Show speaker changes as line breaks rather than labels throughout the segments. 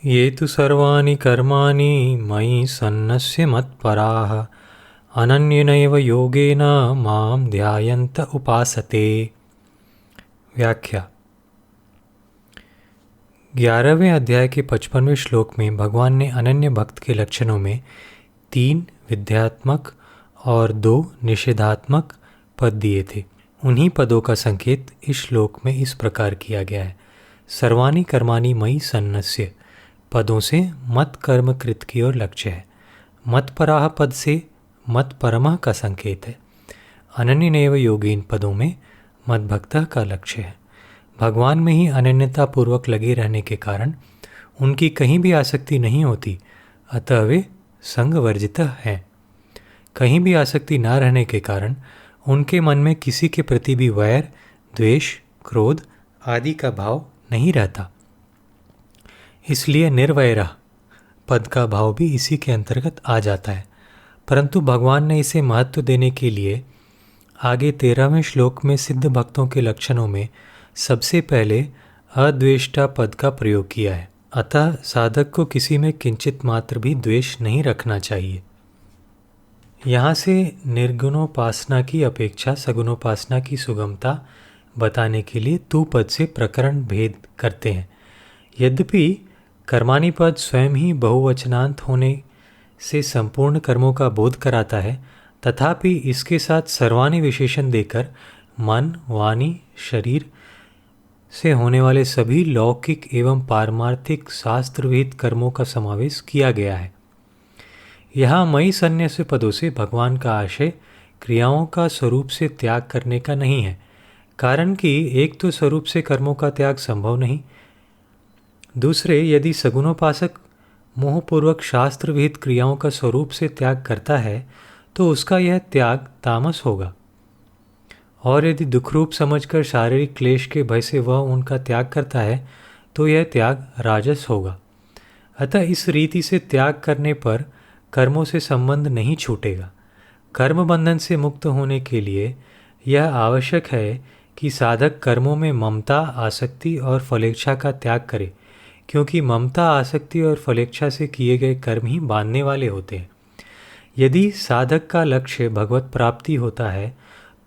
ये तु सर्वाणि कर्माणि मयि सन्नस्य मत्पराः अनन्येनैव योगेन मां ध्यायन्त उपासते। व्याख्या। 11वें अध्याय के 55वें श्लोक में भगवान ने अनन्य भक्त के लक्षणों में 3 विध्यात्मक और 2 निषेधात्मक पद दिए थे। उन्हीं पदों का संकेत इस श्लोक में इस प्रकार किया गया है। सर्वाणि कर्माणि मयि सन्नस्य पदों से मत कर्म कृत की ओर लक्ष्य है। मत्पराह पद से मत परमः का संकेत है। अनन्येनैव योगेन पदों में मद्भक्तः का लक्ष्य है। भगवान में ही अनन्यता पूर्वक लगे रहने के कारण उनकी कहीं भी आसक्ति नहीं होती, अतः वे संग वर्जित हैं। कहीं भी आसक्ति न रहने के कारण उनके मन में किसी के प्रति भी वैर, द्वेष, क्रोध आदि का भाव नहीं रहता। इसलिए निर्वैरः पद का भाव भी इसी के अंतर्गत आ जाता है। परंतु भगवान ने इसे महत्व देने के लिए आगे 13वें श्लोक में सिद्ध भक्तों के लक्षणों में सबसे पहले अद्वेष्टा पद का प्रयोग किया है। अतः साधक को किसी में किंचित मात्र भी द्वेष नहीं रखना चाहिए। यहाँ से निर्गुणोपासना की अपेक्षा सगुणोपासना की सुगमता बताने के लिए तू पद से प्रकरण भेद करते हैं। यद्यपि कर्माणि पद स्वयं ही बहुवचनांत होने से संपूर्ण कर्मों का बोध कराता है, तथापि इसके साथ सर्वाणि विशेषण देकर मन, वाणी, शरीर से होने वाले सभी लौकिक एवं पारमार्थिक शास्त्रविहित कर्मों का समावेश किया गया है। यहाँ मयि सन्न्यस्य पदों से भगवान का आशय क्रियाओं का स्वरूप से त्याग करने का नहीं है, कारण कि एक तो स्वरूप से कर्मों का त्याग संभव नहीं, दूसरे यदि सगुणोपासक मोहपूर्वक शास्त्र विहित क्रियाओं का स्वरूप से त्याग करता है तो उसका यह त्याग तामस होगा, और यदि दुखरूप समझकर शारीरिक क्लेश के भय से वह उनका त्याग करता है तो यह त्याग राजस होगा। अतः इस रीति से त्याग करने पर कर्मों से संबंध नहीं छूटेगा। कर्म बंधन से मुक्त होने के लिए यह आवश्यक है कि साधक कर्मों में ममता, आसक्ति और फलेच्छा का त्याग करे, क्योंकि ममता, आसक्ति और फलेच्छा से किए गए कर्म ही बांधने वाले होते हैं। यदि साधक का लक्ष्य भगवत प्राप्ति होता है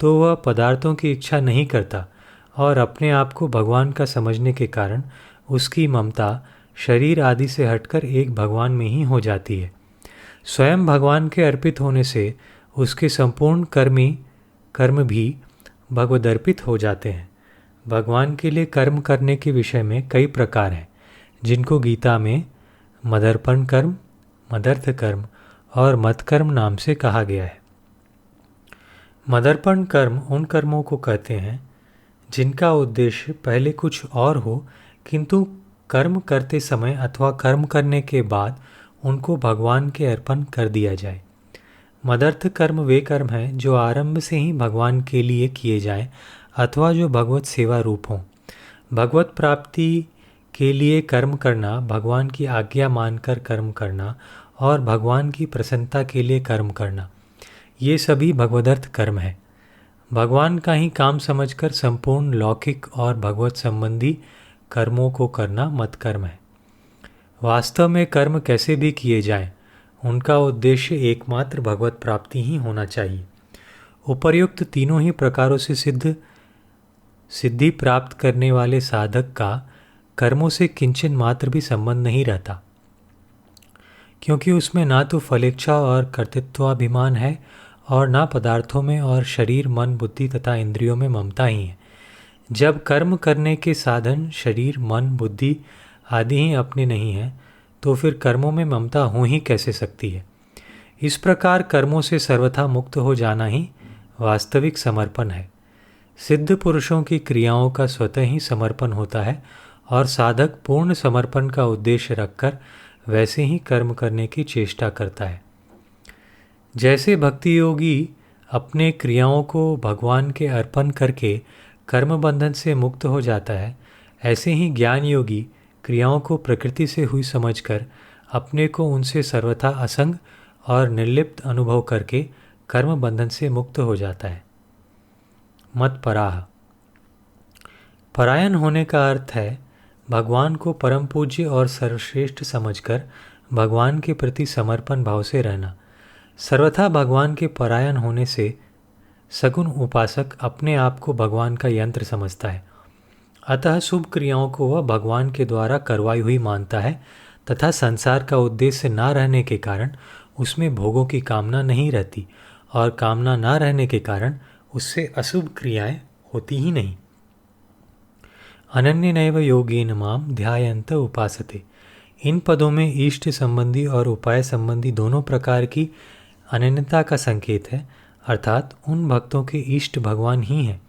तो वह पदार्थों की इच्छा नहीं करता और अपने आप को भगवान का समझने के कारण उसकी ममता शरीर आदि से हटकर एक भगवान में ही हो जाती है। स्वयं भगवान के अर्पित होने से उसके संपूर्ण कर्म भी भगवदर्पित हो जाते हैं। भगवान के लिए कर्म करने के विषय में कई प्रकार हैं, जिनको गीता में मदर्पण कर्म, मदर्थ कर्म और मतकर्म नाम से कहा गया है। मदर्पण कर्म उन कर्मों को कहते हैं जिनका उद्देश्य पहले कुछ और हो, किंतु कर्म करते समय अथवा कर्म करने के बाद उनको भगवान के अर्पण कर दिया जाए। मदर्थ कर्म वे कर्म हैं जो आरंभ से ही भगवान के लिए किए जाएं अथवा जो भगवत सेवा रूप हों। भगवत प्राप्ति के लिए कर्म करना, भगवान की आज्ञा मानकर कर्म करना और भगवान की प्रसन्नता के लिए कर्म करना, ये सभी भगवदर्थ कर्म है। भगवान का ही काम समझकर संपूर्ण लौकिक और भगवत संबंधी कर्मों को करना मतकर्म है। वास्तव में कर्म कैसे भी किए जाएं, उनका उद्देश्य एकमात्र भगवत प्राप्ति ही होना चाहिए। उपर्युक्त तीनों ही प्रकारों से सिद्धि प्राप्त करने वाले साधक का कर्मों से किंचन मात्र भी संबंध नहीं रहता, क्योंकि उसमें ना तो फलेच्छा और कर्तृत्वाभिमान है और ना पदार्थों में और शरीर, मन, बुद्धि तथा इंद्रियों में ममता ही है। जब कर्म करने के साधन शरीर, मन, बुद्धि आदि ही अपने नहीं हैं, तो फिर कर्मों में ममता हो ही कैसे सकती है। इस प्रकार कर्मों से सर्वथा मुक्त हो जाना ही वास्तविक समर्पण है। सिद्ध पुरुषों की क्रियाओं का स्वतः ही समर्पण होता है और साधक पूर्ण समर्पण का उद्देश्य रखकर वैसे ही कर्म करने की चेष्टा करता है। जैसे भक्ति योगी अपने क्रियाओं को भगवान के अर्पण करके कर्म बंधन से मुक्त हो जाता है, ऐसे ही ज्ञान योगी क्रियाओं को प्रकृति से हुई समझकर अपने को उनसे सर्वथा असंग और निर्लिप्त अनुभव करके कर्म बंधन से मुक्त हो जाता है। मत पराह, परायण होने का अर्थ है भगवान को परम पूज्य और सर्वश्रेष्ठ समझकर भगवान के प्रति समर्पण भाव से रहना। सर्वथा भगवान के परायण होने से सगुण उपासक अपने आप को भगवान का यंत्र समझता है, अतः शुभ क्रियाओं को वह भगवान के द्वारा करवाई हुई मानता है तथा संसार का उद्देश्य न रहने के कारण उसमें भोगों की कामना नहीं रहती और कामना न रहने के कारण उससे अशुभ क्रियाएं होती ही नहीं। अनन्यनैव योगेन माम ध्यायन्त उपासते। इन पदों में इष्ट संबंधी और उपाय संबंधी दोनों प्रकार की अनन्यता का संकेत है, अर्थात उन भक्तों के इष्ट भगवान ही हैं।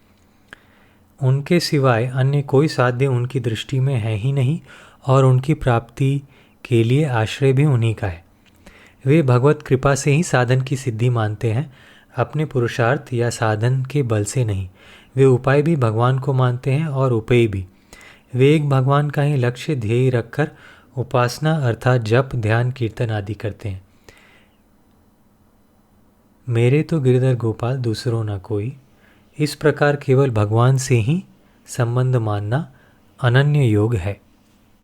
उनके सिवाय अन्य कोई साध्य उनकी दृष्टि में है ही नहीं और उनकी प्राप्ति के लिए आश्रय भी उन्हीं का है। वे भगवत कृपा से ही साधन की सिद्धि मानते हैं, अपने पुरुषार्थ या साधन के बल से नहीं। वे उपाय भी भगवान को मानते हैं और उपेय भी। वे एक भगवान का ही लक्ष्य ध्येय रखकर उपासना अर्थात जप, ध्यान, कीर्तन आदि करते हैं। मेरे तो गिरधर गोपाल दूसरों न कोई, इस प्रकार केवल भगवान से ही संबंध मानना अनन्य योग है।